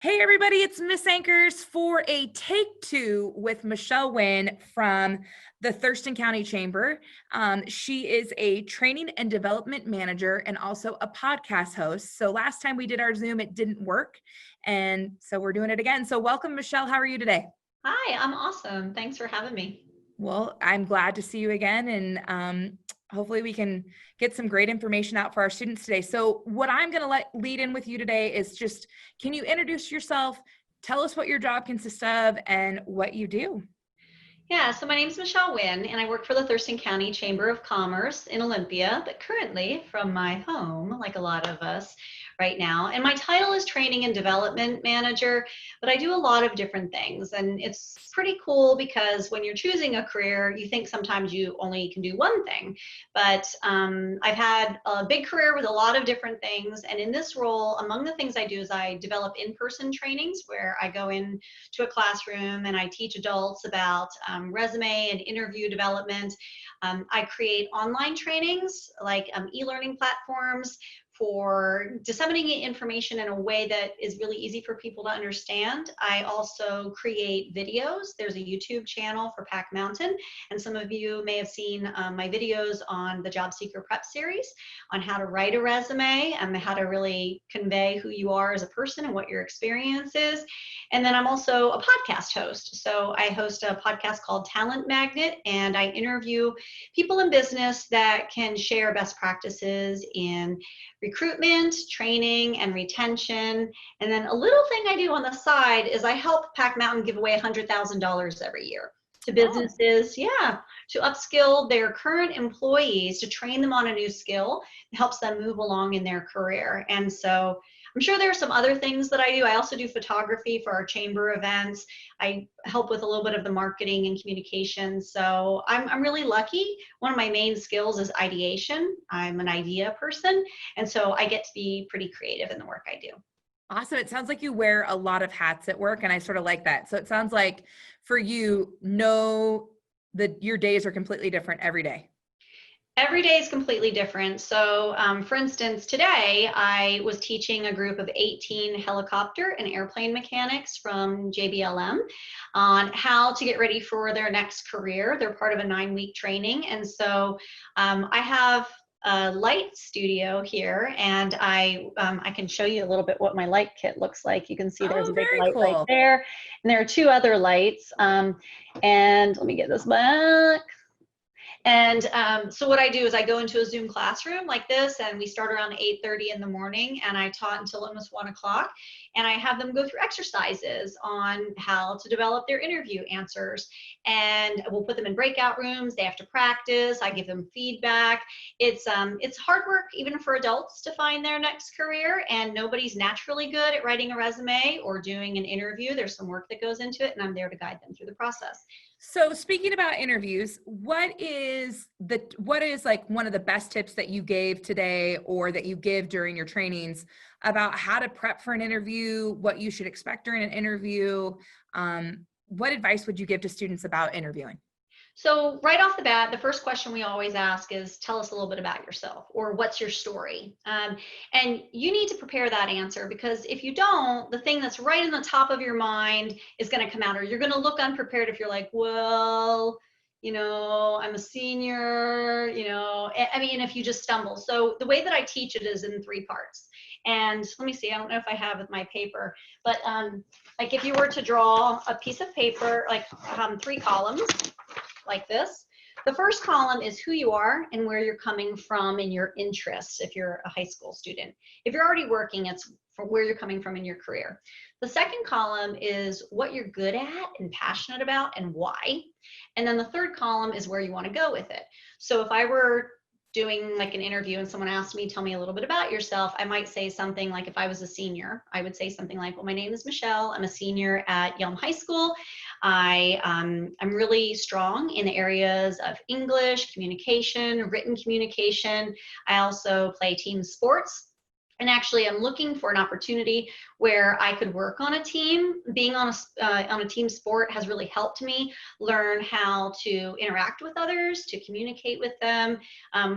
Hey everybody, it's Miss Anchors for a take two with Michele Winn from the Thurston County Chamber. She is a training and development manager and also a podcast host. So last time we did our Zoom, it didn't work. And so we're doing it again. So welcome, Michele. How are you today? Hi, I'm awesome. Thanks for having me. Well, I'm glad to see you again. And hopefully we can get some great information out for our students today. So what I'm going to lead in with you today is just, can you introduce yourself? Tell us what your job consists of and what you do. Yeah, so my name is Michele Winn, and I work for the Thurston County Chamber of Commerce in Olympia, but currently from my home, like a lot of us right now. And my title is Training and Development Manager, but I do a lot of different things. And it's pretty cool because when you're choosing a career, you think sometimes you only can do one thing. But I've had a big career with a lot of different things. And in this role, among the things I do is I develop in-person trainings where I go in to a classroom and I teach adults about resume and interview development. I create online trainings like e-learning platforms for disseminating information in a way that is really easy for people to understand. I also create videos. There's a YouTube channel for Pack Mountain, and some of you may have seen my videos on the Job Seeker Prep series on how to write a resume and how to really convey who you are as a person and what your experience is. And then I'm also a podcast host. So I host a podcast called Talent Magnet, and I interview people in business that can share best practices in recruitment, training, and retention. And then a little thing I do on the side is I help Pack Mountain give away $100,000 every year to Oh, businesses, to upskill their current employees, to train them on a new skill. It helps them move along in their career. And so I'm sure there are some other things that I do. I also do photography for our chamber events. I help with a little bit of the marketing and communication. So I'm really lucky. One of my main skills is ideation. I'm an idea person. And so I get to be pretty creative in the work I do. awesome. It sounds like you wear a lot of hats at work, and I sort of like that. So it sounds like for you, know that your days are completely different every day. Every day is completely different. So, for instance, today I was teaching a group of 18 helicopter and airplane mechanics from JBLM on how to get ready for their next career. They're part of a 9-week training. And so I have a light studio here, and I can show you a little bit what my light kit looks like. You can see there's Oh, a big very light right cool. there, and there are 2 other lights. And let me get this back. And so what I do is I go into a Zoom classroom like this, and we start around 8:30 in the morning, and I taught until almost 1 o'clock. And I have them go through exercises on how to develop their interview answers. And we'll put them in breakout rooms. They have to practice. I give them feedback. It's hard work even for adults to find their next career, and nobody's naturally good at writing a resume or doing an interview. There's some work that goes into it, and I'm there to guide them through the process. So speaking about interviews, what is like one of the best tips that you gave today or that you give during your trainings about how to prep for an interview, what you should expect during an interview? What advice would you give to students about interviewing? So right off the bat, the first question we always ask is, tell us a little bit about yourself, or what's your story? And you need to prepare that answer, because if you don't, the thing that's right in the top of your mind is going to come out, or you're going to look unprepared if you're like, well, I'm a senior, I mean, if you just stumble. So the way that I teach it is in 3 parts. And let me see, I don't know if I have with my paper, but like if you were to draw a piece of paper, like 3 columns, like this. The first column is who you are and where you're coming from in your interests if you're a high school student. If you're already working, it's from where you're coming from in your career. The second column is what you're good at and passionate about and why. And then the third column is where you want to go with it. So if I were doing like an interview and someone asked me, tell me a little bit about yourself, I might say something like, if I was a senior, I would say something like, well, my name is Michele. I'm a senior at Yelm High School. I'm really strong in the areas of English, communication, written communication. I also play team sports. And actually, I'm looking for an opportunity where I could work on a team. Being on a team sport has really helped me learn how to interact with others, to communicate with them.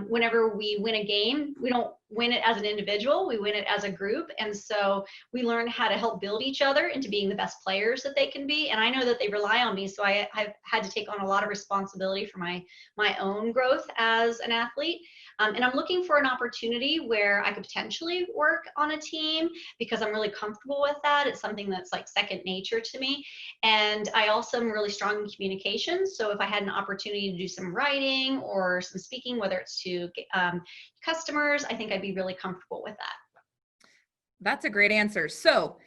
Whenever we win a game, we don't win it as an individual, we win it as a group. And so we learn how to help build each other into being the best players that they can be. And I know that they rely on me. So I've had to take on a lot of responsibility for my own growth as an athlete. And I'm looking for an opportunity where I could potentially work on a team because I'm really comfortable with that. It's something that's like second nature to me. And I also am really strong in communication. So if I had an opportunity to do some writing or some speaking, whether it's to customers, I think I'd be really comfortable with that. That's a great answer. So,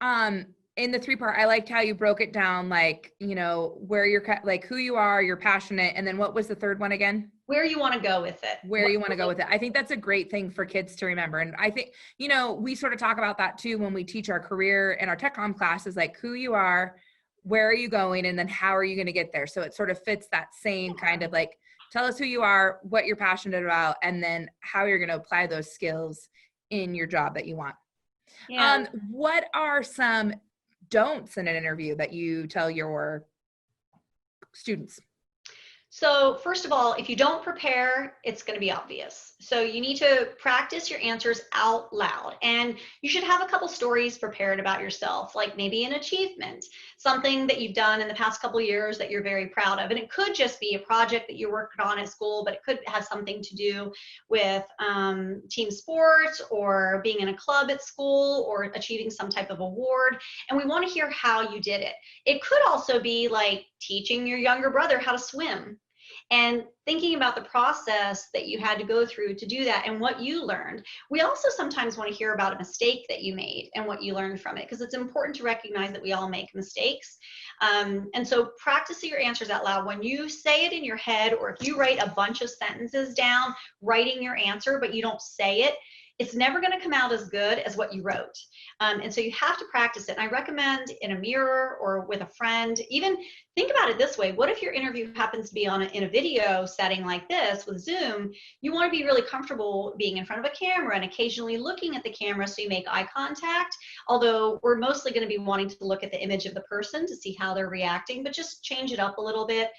in the 3-part, I liked how you broke it down, like, you know, where you're like who you are, you're passionate. And then what was the third one again? Where you want to go with it. Where you want to go with it. I think that's a great thing for kids to remember. And I think, you know, we sort of talk about that too when we teach our career and our tech comm classes, like who you are, where are you going, and then how are you going to get there? So it sort of fits that same kind of like, tell us who you are, what you're passionate about, and then how you're going to apply those skills in your job that you want. Yeah. What are some don'ts in an interview that you tell your students? So first of all, if you don't prepare, it's going to be obvious. So you need to practice your answers out loud. And you should have a couple stories prepared about yourself, like maybe an achievement, something that you've done in the past couple of years that you're very proud of. And it could just be a project that you're working on at school, but it could have something to do with team sports or being in a club at school or achieving some type of award. And we want to hear how you did it. It could also be like teaching your younger brother how to swim, and thinking about the process that you had to go through to do that and what you learned. We also sometimes want to hear about a mistake that you made and what you learned from it, because it's important to recognize that we all make mistakes. And so practice your answers out loud. When you say it in your head, or if you write a bunch of sentences down, writing your answer, but you don't say it, it's never going to come out as good as what you wrote. And so you have to practice it. And I recommend in a mirror or with a friend. Even think about it this way. What if your interview happens to be in a video setting like this with Zoom? You want to be really comfortable being in front of a camera and occasionally looking at the camera so you make eye contact. Although we're mostly going to be wanting to look at the image of the person to see how they're reacting, but just change it up a little bit.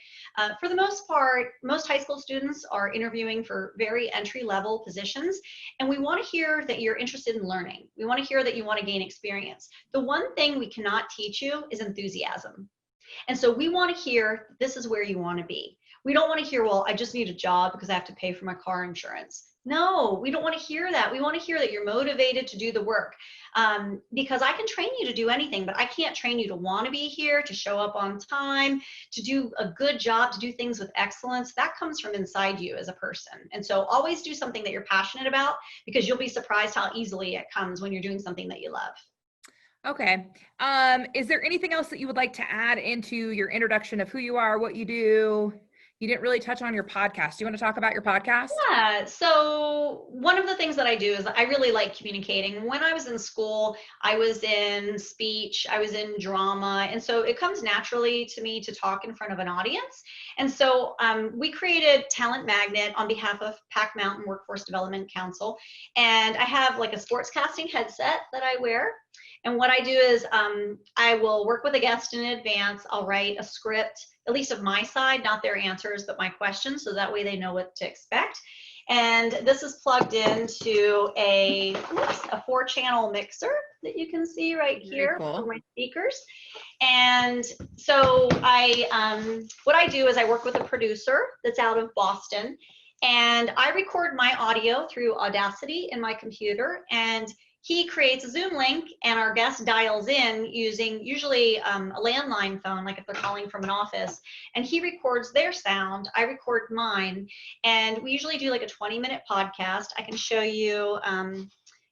For the most part, most high school students are interviewing for very entry-level positions, and we want to hear that you're interested in learning. We want to hear that you want to gain experience. The one thing we cannot teach you is enthusiasm. And so we want to hear, this is where you want to be. We don't want to hear, well, I just need a job because I have to pay for my car insurance. No, we don't want to hear that. We want to hear that you're motivated to do the work. Because I can train you to do anything, but I can't train you to want to be here, to show up on time, to do a good job, to do things with excellence. That comes from inside you as a person. And so always do something that you're passionate about, because you'll be surprised how easily it comes when you're doing something that you love. Okay. Is there anything else that you would like to add into your introduction of who you are, what you do? You didn't really touch on your podcast. Do you want to talk about your podcast? Yeah. So one of the things that I do is I really like communicating. When I was in school, I was in speech, I was in drama. And so it comes naturally to me to talk in front of an audience. And so we created Talent Magnet on behalf of Pack Mountain Workforce Development Council. And I have like a sportscasting headset that I wear. And what I do is I will work with a guest in advance. I'll write a script, at least of my side, not their answers, but my questions, so that way they know what to expect. And this is plugged into a 4-channel mixer that you can see right here for my speakers. And so what I do is I work with a producer that's out of Boston, and I record my audio through Audacity in my computer, and he creates a Zoom link, and our guest dials in using usually a landline phone, like if they're calling from an office, and he records their sound, I record mine, and we usually do like a 20-minute podcast. I can show you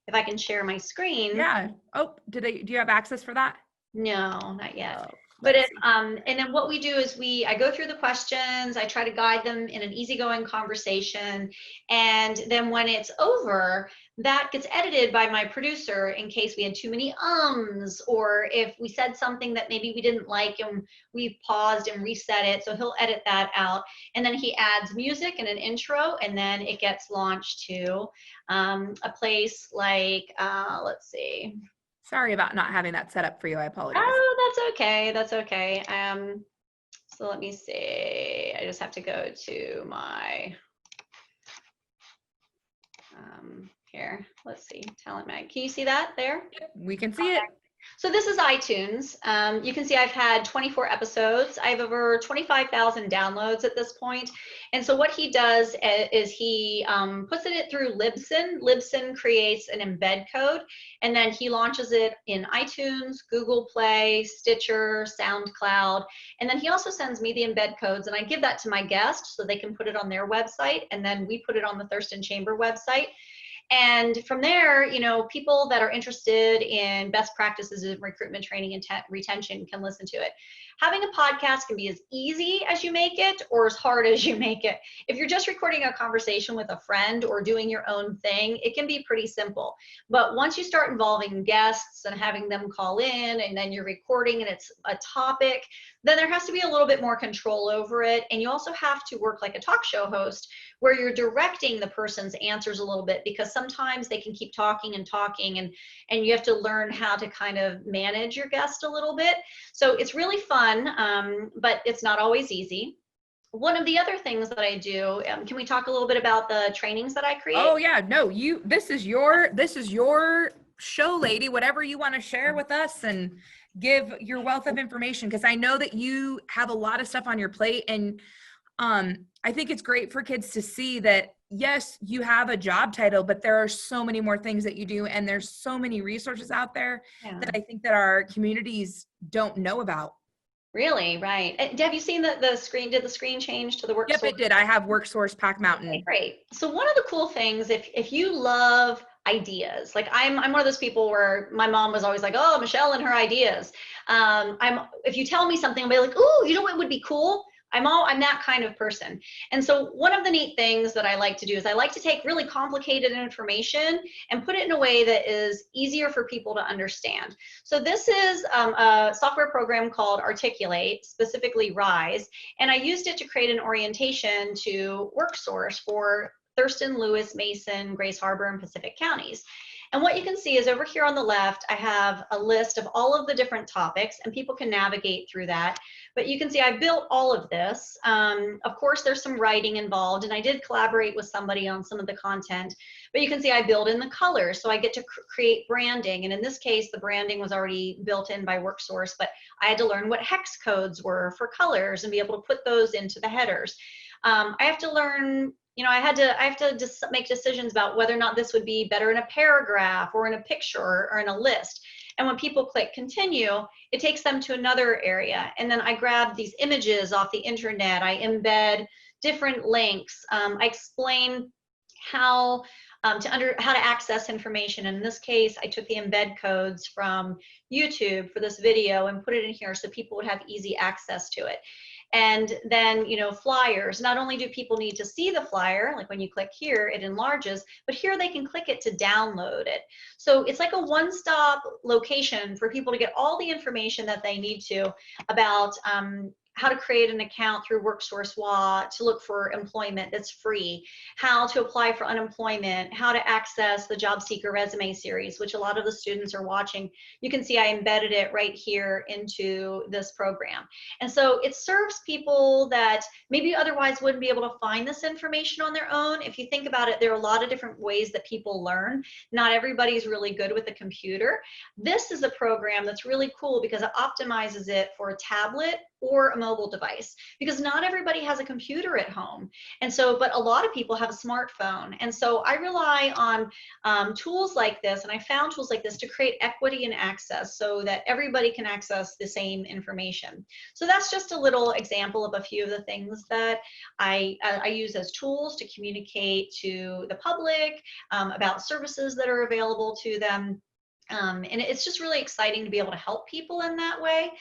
if I can share my screen. Yeah. Oh, do you have access for that? No, not yet. But and then what we do is I go through the questions, I try to guide them in an easygoing conversation, and then when it's over, that gets edited by my producer in case we had too many ums, or if we said something that maybe we didn't like and we paused and reset it. So he'll edit that out, and then he adds music and an intro, and then it gets launched to a place like, let's see. Sorry about not having that set up for you. I apologize. Oh, that's okay. That's okay. So let me see. I just have to go to my, Here, let's see, Talent Mag. Can you see that there? We can see it. So this is iTunes. You can see I've had 24 episodes. I have over 25,000 downloads at this point. And so what he does is he puts it through Libsyn. Libsyn creates an embed code, and then he launches it in iTunes, Google Play, Stitcher, SoundCloud. And then he also sends me the embed codes, and I give that to my guests so they can put it on their website. And then we put it on the Thurston Chamber website. And from there, you know, people that are interested in best practices in recruitment, training, and retention can listen to it. Having a podcast can be as easy as you make it or as hard as you make it. If you're just recording a conversation with a friend or doing your own thing, it can be pretty simple. But once you start involving guests and having them call in, and then you're recording and it's a topic, then there has to be a little bit more control over it. And you also have to work like a talk show host, where you're directing the person's answers a little bit, because sometimes they can keep talking and talking, and you have to learn how to kind of manage your guest a little bit. So it's really fun, but it's not always easy. One of the other things that I do, can we talk a little bit about the trainings that I create? Oh yeah, no, this is your show, lady, whatever you want to share with us and give your wealth of information, because I know that you have a lot of stuff on your plate, and I think it's great for kids to see that, yes, you have a job title, but there are so many more things that you do. And there's so many resources out there that I think that our communities don't know about. Really? Right. Have you seen the screen? Did the screen change to the WorkSource? Yep, it did. I have WorkSource Pack Mountain. Okay, great. So one of the cool things, if you love ideas, like I'm one of those people where my mom was always like, oh, Michelle and her ideas. If you tell me something, I'll be like, ooh, you know what would be cool? I'm that kind of person. And so one of the neat things that I like to do is I like to take really complicated information and put it in a way that is easier for people to understand. So this is a software program called Articulate, specifically Rise. And I used it to create an orientation to WorkSource for Thurston, Lewis, Mason, Grace Harbor, and Pacific counties. And what you can see is over here on the left, I have a list of all of the different topics, and people can navigate through that. But you can see I built all of this. Of course, there's some writing involved, and I did collaborate with somebody on some of the content. But you can see I build in the colors, so I get to create branding. And in this case, the branding was already built in by WorkSource, but I had to learn what hex codes were for colors and be able to put those into the headers. I have to learn, you know, I have to just make decisions about whether or not this would be better in a paragraph or in a picture or in a list. And when people click continue, it takes them to another area. And then I grab these images off the internet. I embed different links. I explain how to access information. In this case, I took the embed codes from YouTube for this video and put it in here so people would have easy access to it. And then, you know, flyers, not only do people need to see the flyer, like when you click here, it enlarges, but here they can click it to download it. So it's like a one-stop location for people to get all the information that they need to about how to create an account through WorkSource WA to look for employment that's free, how to apply for unemployment, how to access the job seeker resume series, which a lot of the students are watching. You can see I embedded it right here into this program. And so it serves people that maybe otherwise wouldn't be able to find this information on their own. If you think about it, there are a lot of different ways that people learn. Not everybody's really good with a computer. This is a program that's really cool because it optimizes it for a tablet or a mobile device, because not everybody has a computer at home. And so, but a lot of people have a smartphone. And so I rely on tools like this, and I found tools like this to create equity and access so that everybody can access the same information. So that's just a little example of a few of the things that I use as tools to communicate to the public about services that are available to them. And it's just really exciting to be able to help people in that way,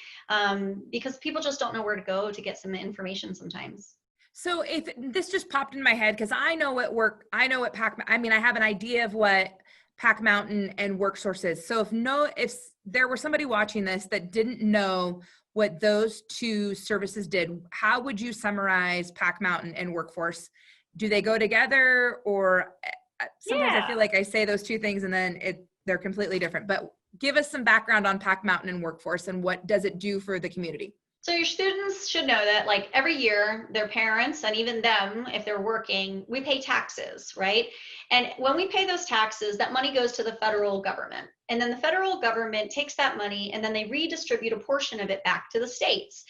because people just don't know where to go to get some information sometimes. So if this just popped in my head, because I know what I have an idea of what Pack Mountain and WorkSource is. So if there were somebody watching this that didn't know what those two services did, how would you summarize Pack Mountain and Workforce? Do they go together, or sometimes I feel like I say those two things and then they're completely different? But give us some background on Pack Mountain and Workforce, and what does it do for the community? So your students should know that like every year, their parents and even them, if they're working, we pay taxes, right? And when we pay those taxes, that money goes to the federal government. And then the federal government takes that money and then they redistribute a portion of it back to the states.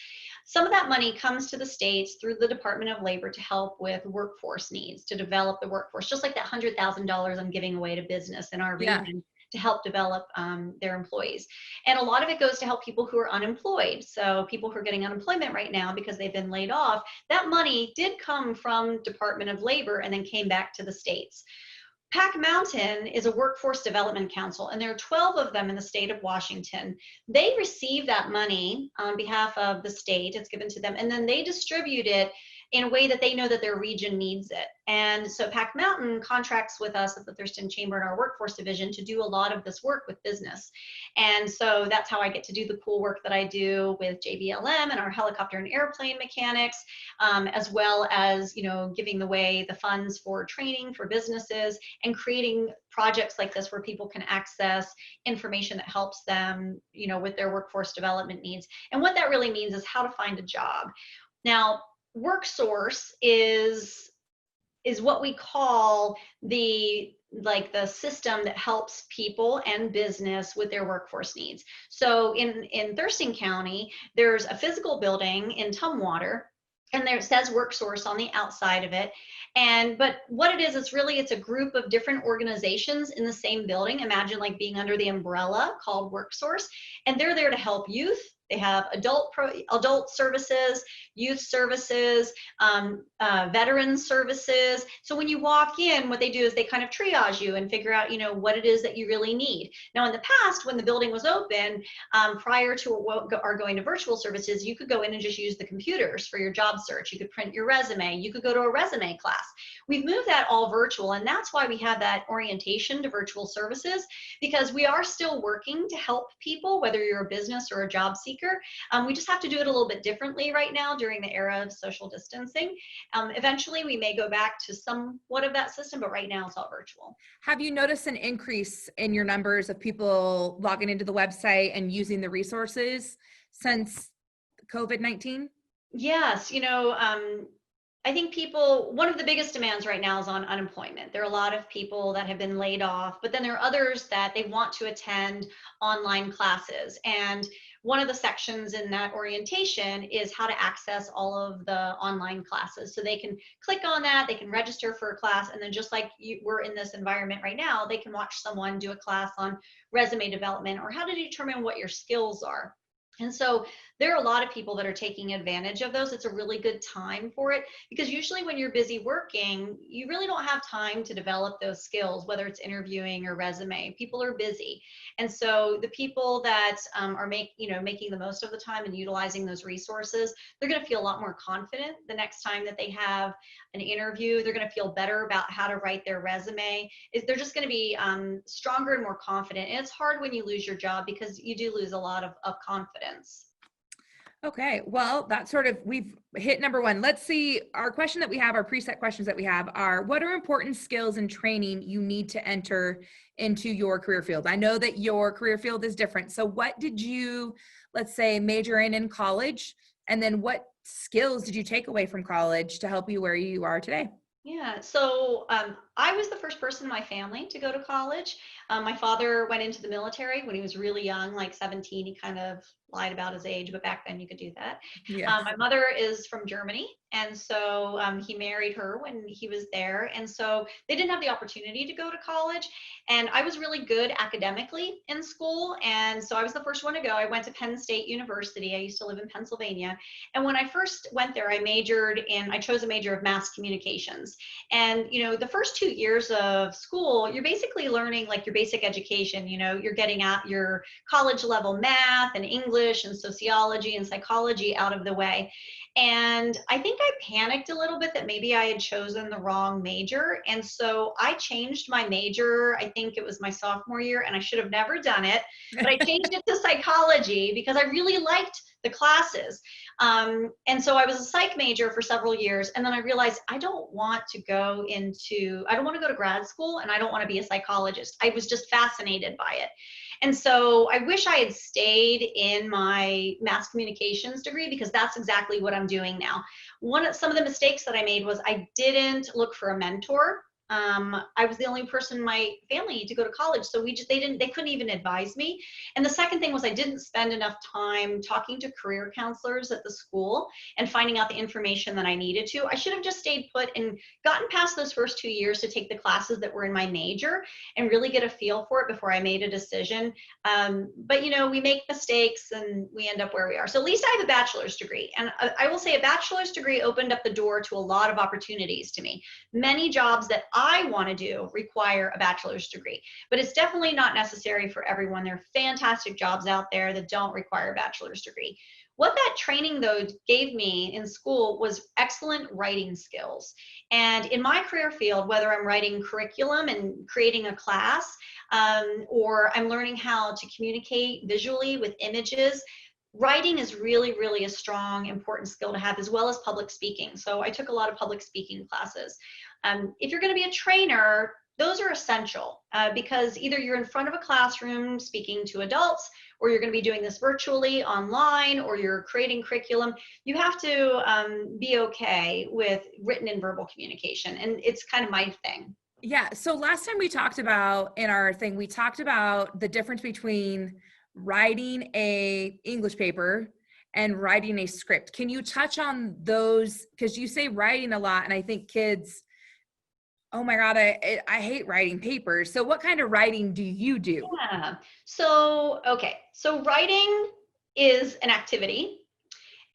Some of that money comes to the states through the Department of Labor to help with workforce needs, to develop the workforce, just like that $100,000 I'm giving away to business in our Yeah. region to help develop their employees. And a lot of it goes to help people who are unemployed. So people who are getting unemployment right now because they've been laid off, that money did come from Department of Labor and then came back to the states. Pack Mountain is a workforce development council, and there are 12 of them in the state of Washington. They receive that money on behalf of the state, it's given to them, and then they distribute it in a way that they know that their region needs it. And so Pack Mountain contracts with us at the Thurston Chamber in our workforce division to do a lot of this work with business. And so that's how I get to do the cool work that I do with JBLM and our helicopter and airplane mechanics, as well as, you know, giving away the funds for training for businesses and creating projects like this where people can access information that helps them, you know, with their workforce development needs. And what that really means is how to find a job. Now, WorkSource is what we call the system that helps people and business with their workforce needs. So in Thurston County, there's a physical building in Tumwater, and there it says WorkSource on the outside of it. But what it is, it's a group of different organizations in the same building. Imagine like being under the umbrella called WorkSource, and they're there to help youth. They have adult services, youth services, veteran services. So when you walk in, what they do is they kind of triage you and figure out, you know, what it is that you really need. Now, in the past, when the building was open, prior to our going to virtual services, you could go in and just use the computers for your job search. You could print your resume. You could go to a resume class. We've moved that all virtual, and that's why we have that orientation to virtual services, because we are still working to help people, whether you're a business or a job seeker. We just have to do it a little bit differently right now during the era of social distancing. Eventually, we may go back to somewhat of that system, but right now it's all virtual. Have you noticed an increase in your numbers of people logging into the website and using the resources since COVID-19? Yes, you know, I think one of the biggest demands right now is on unemployment. There are a lot of people that have been laid off, but then there are others that they want to attend online classes. And one of the sections in that orientation is how to access all of the online classes. So they can click on that, they can register for a class, and then just like we're in this environment right now, they can watch someone do a class on resume development or how to determine what your skills are. And so there are a lot of people that are taking advantage of those. It's a really good time for it, because usually when you're busy working, you really don't have time to develop those skills, whether it's interviewing or resume. People are busy. And so the people that are making the most of the time and utilizing those resources, they're going to feel a lot more confident the next time that they have an interview. They're going to feel better about how to write their resume. They're just going to be stronger and more confident. And it's hard when you lose your job, because you do lose a lot of confidence. Okay, well, we've hit number one. Let's see, our preset questions that we have are, what are important skills and training you need to enter into your career field? I know that your career field is different. So what did you, let's say, major in college? And then what skills did you take away from college to help you where you are today? Yeah, so I was the first person in my family to go to college. My father went into the military when he was really young, like 17. He kind of lied about his age, but back then you could do that. Yes. My mother is from Germany, and so he married her when he was there. And so they didn't have the opportunity to go to college. And I was really good academically in school. And so I was the first one to go. I went to Penn State University. I used to live in Pennsylvania. And when I first went there, I chose a major of mass communications. And, you know, the first 2 years of school, you're basically learning like your basic education. You know, you're getting out your college level math and English and sociology and psychology out of the way. And I think I panicked a little bit that maybe I had chosen the wrong major. And so I changed my major. I think it was my sophomore year, and I should have never done it, but I changed it to psychology because I really liked the classes. And so I was a psych major for several years. And then I realized I don't want to go to grad school, and I don't want to be a psychologist. I was just fascinated by it. And so I wish I had stayed in my mass communications degree, because that's exactly what I'm doing now. Some of the mistakes that I made was I didn't look for a mentor. I was the only person in my family to go to college, so they couldn't even advise me. And the second thing was I didn't spend enough time talking to career counselors at the school and finding out the information that I needed to. I should have just stayed put and gotten past those first 2 years to take the classes that were in my major and really get a feel for it before I made a decision. But we make mistakes and we end up where we are. So at least I have a bachelor's degree, and I will say a bachelor's degree opened up the door to a lot of opportunities to me. Many jobs that I want to do require a bachelor's degree, but it's definitely not necessary for everyone. There are fantastic jobs out there that don't require a bachelor's degree. What that training, though, gave me in school was excellent writing skills. And in my career field, whether I'm writing curriculum and creating a class, or I'm learning how to communicate visually with images, writing is really, really a strong, important skill to have, as well as public speaking. So I took a lot of public speaking classes. If you're going to be a trainer, those are essential, because either you're in front of a classroom speaking to adults, or you're going to be doing this virtually online, or you're creating curriculum. You have to be okay with written and verbal communication. And it's kind of my thing. Yeah. So last time we talked about we talked about the difference between writing a English paper and writing a script. Can you touch on those? Because you say writing a lot, and I think kids, oh my God, I hate writing papers. So what kind of writing do you do? Yeah. So writing is an activity,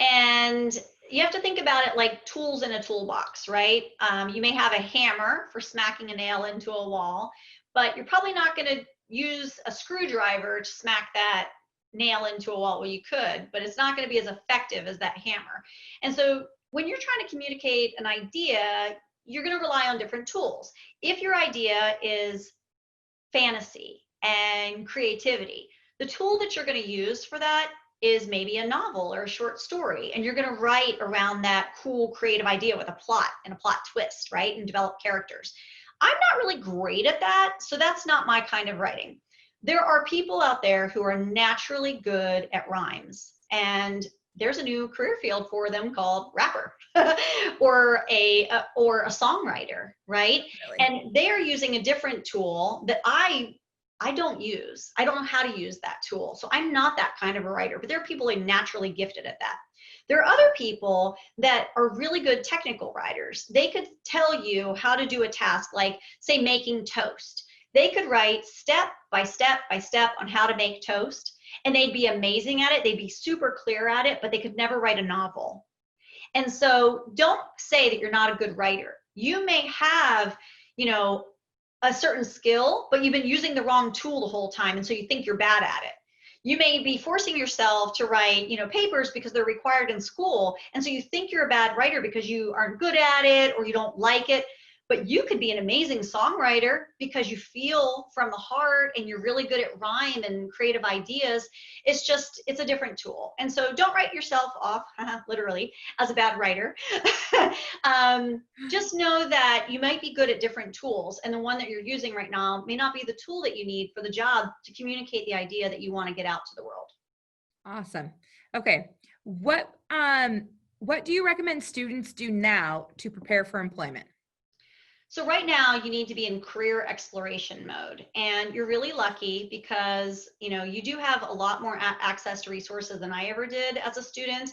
and you have to think about it like tools in a toolbox, right? You may have a hammer for smacking a nail into a wall, but you're probably not going to use a screwdriver to smack that nail into a wall. Well, you could, but it's not going to be as effective as that hammer. And so when you're trying to communicate an idea, you're going to rely on different tools. If your idea is fantasy and creativity, the tool that you're going to use for that is maybe a novel or a short story, and you're going to write around that cool creative idea with a plot and a plot twist, right? And develop characters. I'm not really great at that, so that's not my kind of writing. There are people out there who are naturally good at rhymes, and there's a new career field for them called rapper or a songwriter, right? Really? And they are using a different tool that I don't use. I don't know how to use that tool. So I'm not that kind of a writer, but there are people who are naturally gifted at that. There are other people that are really good technical writers. They could tell you how to do a task, like say making toast. They could write step by step by step on how to make toast, and they'd be amazing at it. They'd be super clear at it, but they could never write a novel. And so don't say that you're not a good writer. You may have, a certain skill, but you've been using the wrong tool the whole time, and so you think you're bad at it. You may be forcing yourself to write, papers because they're required in school, and so you think you're a bad writer because you aren't good at it or you don't like it. But you could be an amazing songwriter because you feel from the heart and you're really good at rhyme and creative ideas. It's a different tool. And so don't write yourself off, literally, as a bad writer. Just know that you might be good at different tools, and the one that you're using right now may not be the tool that you need for the job to communicate the idea that you want to get out to the world. Awesome. Okay. What do you recommend students do now to prepare for employment? So right now you need to be in career exploration mode, and you're really lucky because you do have a lot more access to resources than I ever did as a student.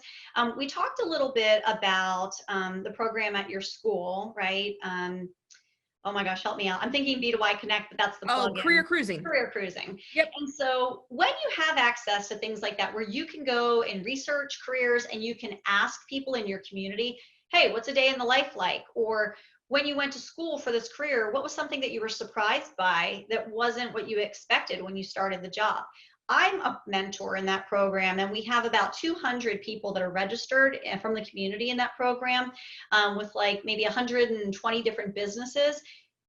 We talked a little bit about the program at your school, right? Oh my gosh, help me out. I'm thinking B2Y Connect, but that's the plug-in. Career cruising. Career cruising. Yep. And so when you have access to things like that, where you can go and research careers and you can ask people in your community, hey, what's a day in the life like? Or when you went to school for this career, what was something that you were surprised by that wasn't what you expected when you started the job? I'm a mentor in that program, and we have about 200 people that are registered from the community in that program, with like maybe 120 different businesses.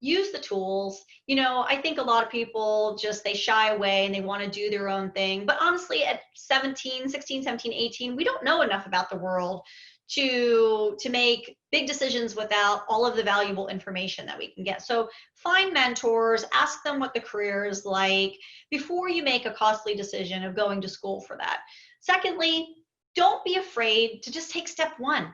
use the tools. You know, I think a lot of people just, they shy away and they want to do their own thing. But honestly, at 17, 16, 17, 18, we don't know enough about the world to make big decisions without all of the valuable information that we can get. So find mentors, ask them what the career is like before you make a costly decision of going to school for that. Secondly, don't be afraid to just take step one.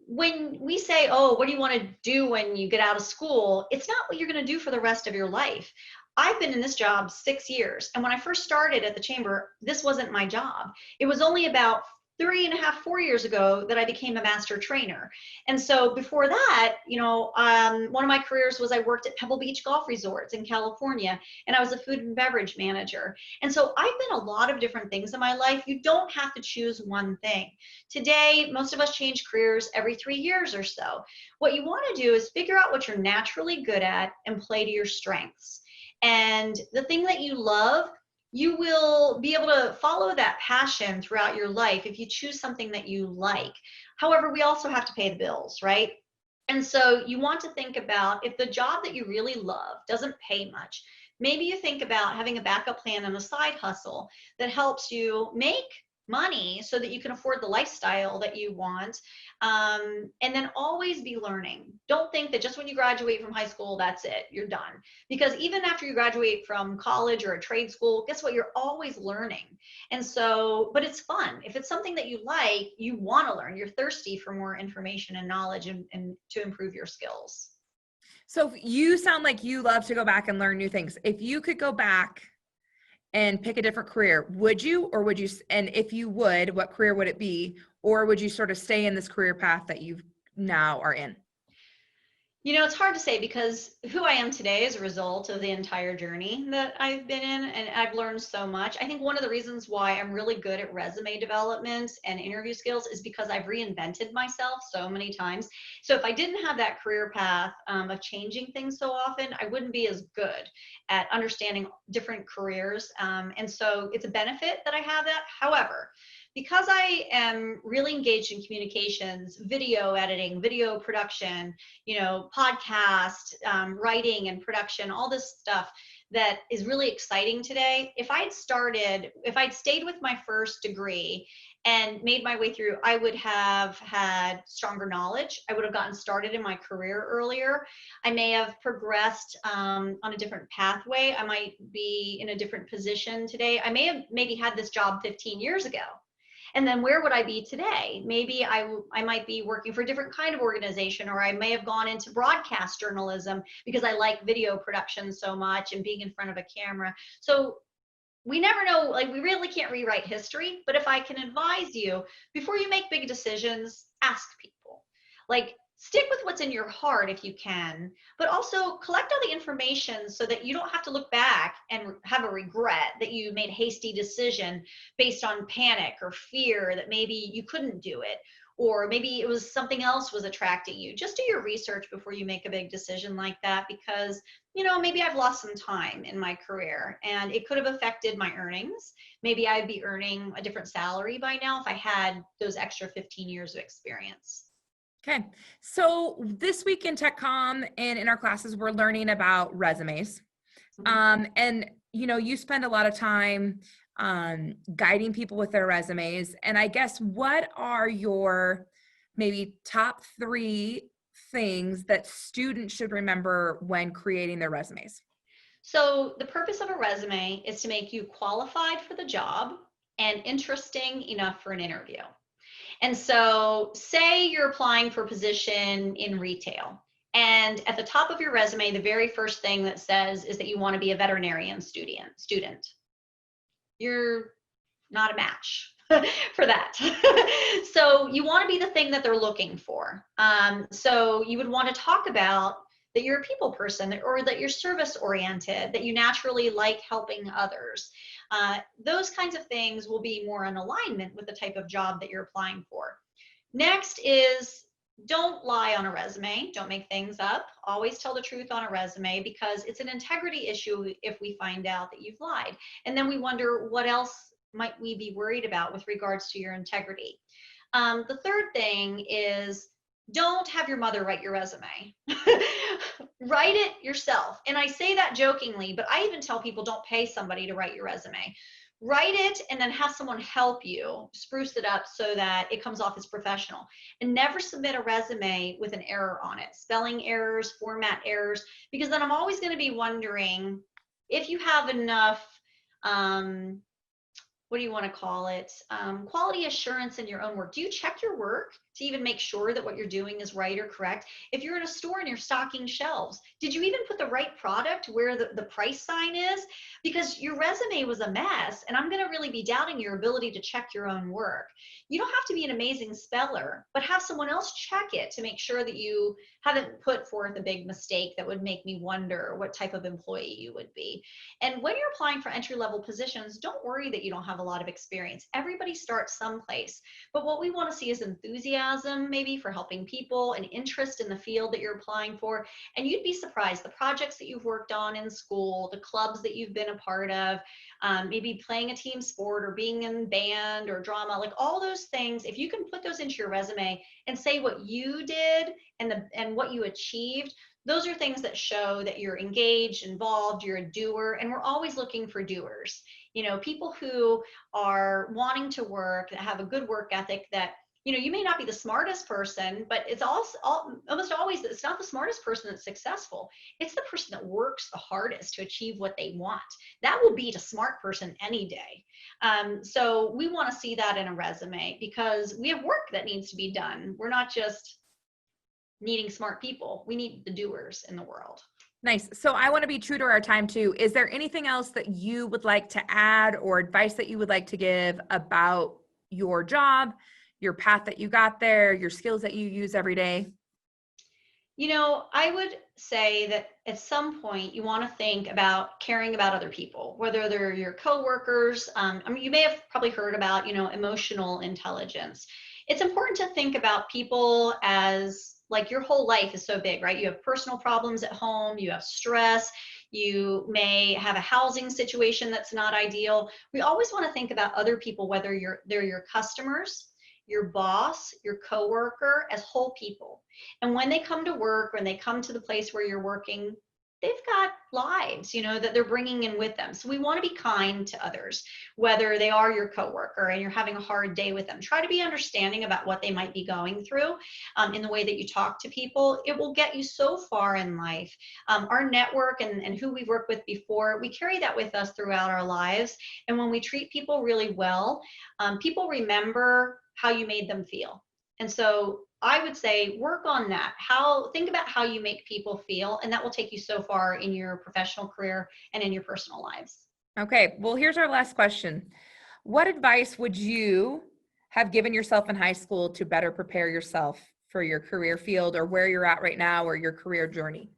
When we say, oh, what do you want to do when you get out of school? It's not what you're going to do for the rest of your life. I've been in this job 6 years. And when I first started at the chamber, this wasn't my job. It was only about 3.5, 4 years ago that I became a master trainer. And so before that, you know, one of my careers was I worked at Pebble Beach Golf Resorts in California, and I was a food and beverage manager. And so I've been a lot of different things in my life. You don't have to choose one thing. Today, most of us change careers every 3 years or so. What you want to do is figure out what you're naturally good at and play to your strengths. And the thing that you love, you will be able to follow that passion throughout your life if you choose something that you like. However, we also have to pay the bills, right? And so you want to think about, if the job that you really love doesn't pay much, maybe you think about having a backup plan and a side hustle that helps you make money so that you can afford the lifestyle that you want. And then always be learning. Don't think that just when you graduate from high school, that's it, you're done. Because even after you graduate from college or a trade school, guess what? You're always learning. And so, but it's fun. If it's something that you like, you want to learn, you're thirsty for more information and knowledge and to improve your skills. So you sound like you love to go back and learn new things. If you could go back and pick a different career, would you, or would you, and if you would, what career would it be? Or would you sort of stay in this career path that you now are in? You know, it's hard to say because who I am today is a result of the entire journey that I've been in, and I've learned so much. I think one of the reasons why I'm really good at resume development and interview skills is because I've reinvented myself so many times. So if I didn't have that career path of changing things so often, I wouldn't be as good at understanding different careers. And so it's a benefit that I have that. However, because I am really engaged in communications, video editing, video production, you know, podcast, writing and production, all this stuff that is really exciting today. If I'd stayed with my first degree and made my way through, I would have had stronger knowledge. I would have gotten started in my career earlier. I may have progressed on a different pathway. I might be in a different position today. I may have maybe had this job 15 years ago. And then where would I be today? Maybe I might be working for a different kind of organization, or I may have gone into broadcast journalism because I like video production so much and being in front of a camera. So we never know, like we really can't rewrite history, but if I can advise you, before you make big decisions, ask people. Like, stick with what's in your heart if you can, but also collect all the information so that you don't have to look back and have a regret that you made a hasty decision based on panic or fear that maybe you couldn't do it, or maybe it was something else was attracting you. Just do your research before you make a big decision like that, because, you know, maybe I've lost some time in my career and it could have affected my earnings. Maybe I'd be earning a different salary by now if I had those extra 15 years of experience. Okay. So this week in TechCom and in our classes, we're learning about resumes. And, you know, you spend a lot of time guiding people with their resumes. And I guess, what are your maybe top 3 things that students should remember when creating their resumes? So the purpose of a resume is to make you qualified for the job and interesting enough for an interview. And so say you're applying for a position in retail, and at the top of your resume, the very first thing that says is that you want to be a veterinarian student. You're not a match for that. So you want to be the thing that they're looking for. So you would want to talk about that you're a people person, or that you're service oriented, that you naturally like helping others. Those kinds of things will be more in alignment with the type of job that you're applying for. Next is, don't lie on a resume. Don't make things up. Always tell the truth on a resume, because it's an integrity issue if we find out that you've lied. And then we wonder, what else might we be worried about with regards to your integrity? The third thing is, don't have your mother write your resume. Write it yourself. And I say that jokingly, but I even tell people don't pay somebody to write your resume. Write it and then have someone help you spruce it up so that it comes off as professional. And never submit a resume with an error on it, spelling errors, format errors, because then I'm always going to be wondering if you have enough what do you want to call it? Quality assurance in your own work. Do you check your work to even make sure that what you're doing is right or correct? If you're in a store and you're stocking shelves, did you even put the right product where the price sign is? Because your resume was a mess, and I'm going to really be doubting your ability to check your own work. You don't have to be an amazing speller, but have someone else check it to make sure that you haven't put forth a big mistake that would make me wonder what type of employee you would be. And when you're applying for entry-level positions, don't worry that you don't have a lot of experience. Everybody starts someplace. But what we want to see is enthusiasm, maybe for helping people, an interest in the field that you're applying for. And you'd be surprised, the projects that you've worked on in school, the clubs that you've been a part of, maybe playing a team sport or being in band or drama, like all those things, if you can put those into your resume and say what you did and what you achieved, those are things that show that you're engaged, involved, you're a doer, and we're always looking for doers. You know, people who are wanting to work, that have a good work ethic, that, you know, you may not be the smartest person, but it's also almost always, it's not the smartest person that's successful. It's the person that works the hardest to achieve what they want. That will beat a smart person any day. So we want to see that in a resume because we have work that needs to be done. We're not just needing smart people. We need the doers in the world. Nice. So I want to be true to our time too. Is there anything else that you would like to add or advice that you would like to give about your job, your path that you got there, your skills that you use every day? You know, I would say that at some point you want to think about caring about other people, whether they're your coworkers. I mean, you may have probably heard about, you know, emotional intelligence. It's important to think about people as like your whole life is so big, right? You have personal problems at home, you have stress, you may have a housing situation that's not ideal. We always want to think about other people, whether they're your customers, your boss, your coworker, as whole people. And when they come to work, when they come to the place where you're working, they've got lives, you know, that they're bringing in with them. So we want to be kind to others, whether they are your coworker and you're having a hard day with them. Try to be understanding about what they might be going through in the way that you talk to people. It will get you so far in life. Our network and who we've worked with before, we carry that with us throughout our lives. And when we treat people really well, people remember how you made them feel. And so I would say work on that. Think about how you make people feel, and that will take you so far in your professional career and in your personal lives. Okay. Well, here's our last question. What advice would you have given yourself in high school to better prepare yourself for your career field or where you're at right now or your career journey?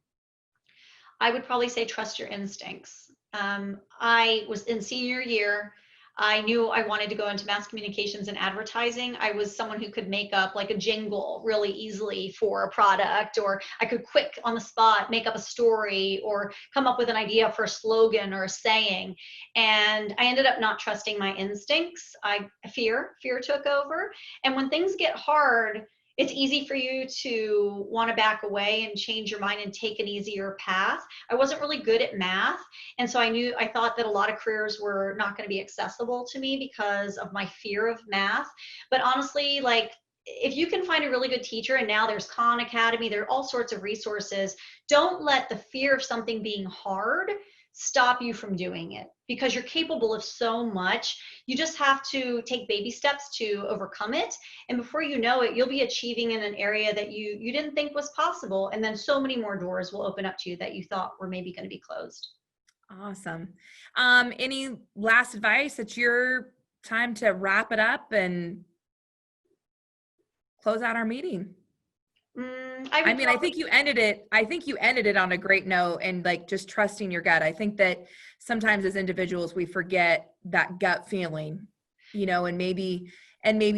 I would probably say trust your instincts. I was in senior year. I knew I wanted to go into mass communications and advertising. I was someone who could make up like a jingle really easily for a product, or I could quick on the spot make up a story or come up with an idea for a slogan or a saying. And I ended up not trusting my instincts. Fear took over. And when things get hard, it's easy for you to want to back away and change your mind and take an easier path. I wasn't really good at math. And so I thought that a lot of careers were not going to be accessible to me because of my fear of math. But honestly, like, if you can find a really good teacher, and now there's Khan Academy, there are all sorts of resources, don't let the fear of something being hard stop you from doing it, because you're capable of so much. You just have to take baby steps to overcome it. And before you know it, you'll be achieving in an area that you didn't think was possible. And then so many more doors will open up to you that you thought were maybe going to be closed. Awesome. Any last advice? It's your time to wrap it up and close out our meeting. I think you ended it on a great note, and like just trusting your gut. I think that sometimes as individuals, we forget that gut feeling, you know, and maybe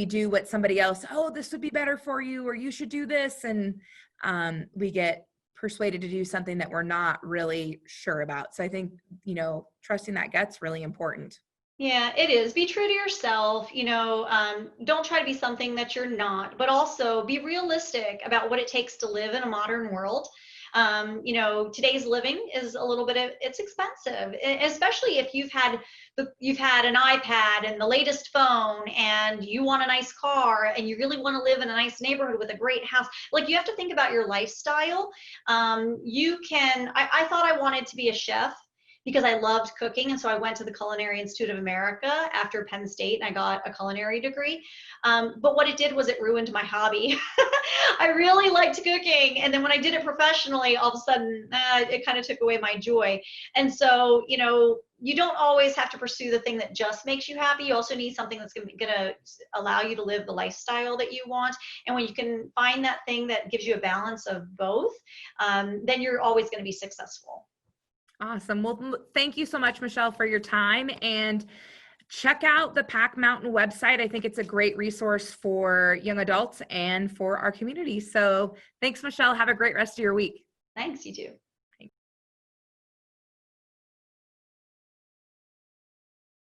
do what somebody else, oh, this would be better for you, or you should do this. And we get persuaded to do something that we're not really sure about. So I think, you know, trusting that gut's really important. Yeah, it is. Be true to yourself. You know, don't try to be something that you're not, but also be realistic about what it takes to live in a modern world. You know, today's living is a little bit of, it's expensive, especially if you've had an iPad and the latest phone and you want a nice car and you really want to live in a nice neighborhood with a great house. Like, you have to think about your lifestyle. I thought I wanted to be a chef because I loved cooking. And so I went to the Culinary Institute of America after Penn State and I got a culinary degree. But what it did was it ruined my hobby. I really liked cooking. And then when I did it professionally, all of a sudden, it kind of took away my joy. And so, you know, you don't always have to pursue the thing that just makes you happy. You also need something that's going to allow you to live the lifestyle that you want. And when you can find that thing that gives you a balance of both, then you're always going to be successful. Awesome. Well, thank you so much, Michele, for your time, and check out the Pack Mountain website. I think it's a great resource for young adults and for our community. So thanks, Michele. Have a great rest of your week. Thanks, you too.